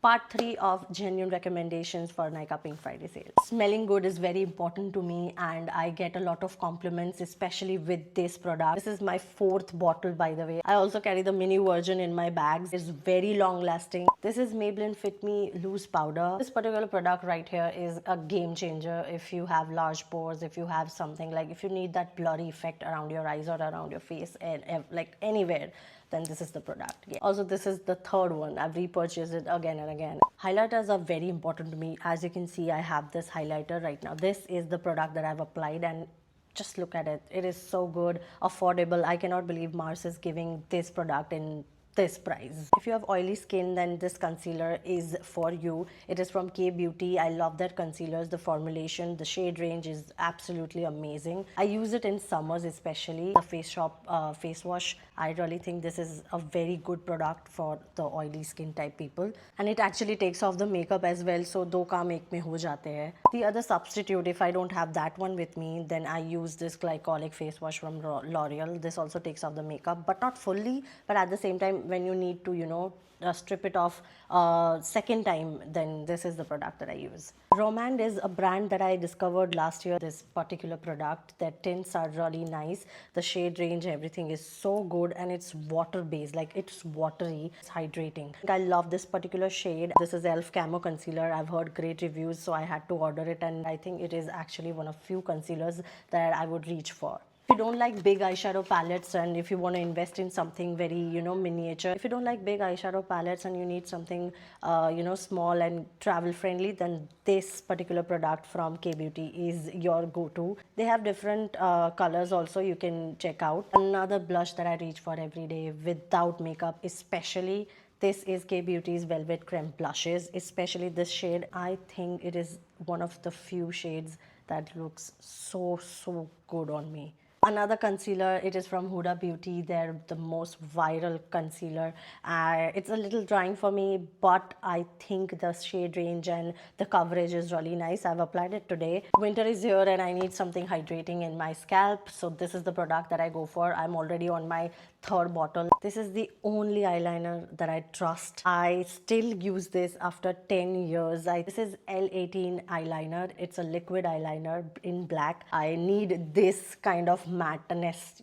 Part 3 of genuine recommendations for Nykaa Pink Friday sale. Smelling good is very important to me and I get a lot of compliments, especially with this product. This is my 4th bottle, by the way. I also carry the mini version in my bags. It's very long lasting. This is Maybelline Fit Me Loose Powder. This particular product right here is a game changer if you have large pores, if you have something like if you need that blurry effect around your eyes or around your face and like anywhere, then this is the product. Yeah. Also, this is the 3rd one. I've repurchased it again and again. Highlighters are very important to me. As you can see, I have this highlighter right now. This is the product that I've applied and just look at it. It is so good, affordable. I cannot believe Mars is giving this product in this price. If you have oily skin, then this concealer is for you. It is from K Beauty. I love their concealers. The formulation, the shade range is absolutely amazing. I use it in summers, especially the Face Shop face wash. I really think this is a very good product for the oily skin type people, and it actually takes off the makeup as well, so do kaam ek mein ho jate hai. The other substitute, if I don't have that one with me, then I use this glycolic face wash from L'Oreal. This also takes off the makeup, but not fully, but at the same time when you need to, strip it off second time, then this is the product that I use. Romand is a brand that I discovered last year. This particular product, their tints are really nice. The shade range, everything is so good, and it's water based, like it's watery, it's hydrating. I love this particular shade. This is Elf Camo Concealer. I've heard great reviews, so I had to order it, and I think it is actually one of few concealers that I would reach for. If you don't like big eyeshadow palettes and if you want to invest in something very, miniature, if you don't like big eyeshadow palettes and you need something, small and travel friendly, then this particular product from K Beauty is your go-to. They have different colors also you can check out. Another blush that I reach for every day without makeup, especially this is K Beauty's Velvet Creme Blushes, especially this shade. I think it is one of the few shades that looks so good on me. Another concealer, it is from Huda Beauty. They're the most viral concealer. It's a little drying for me, but I think the shade range and the coverage is really nice. I've applied it today. Winter is here and I need something hydrating in my scalp, so this is the product that I go for. I'm already on my 3rd bottle. This is the only eyeliner that I trust. I still use this after 10 years. This is L18 eyeliner. It's a liquid eyeliner in black. I need this kind of matteness,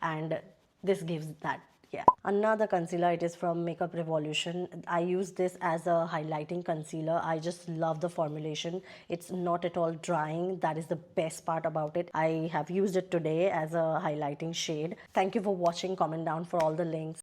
and this gives that. Yeah. Another concealer, it is from Makeup Revolution. I use this as a highlighting concealer. I just love the formulation. It's not at all drying. That is the best part about it. I have used it today as a highlighting shade. Thank you for watching. Comment down for all the links.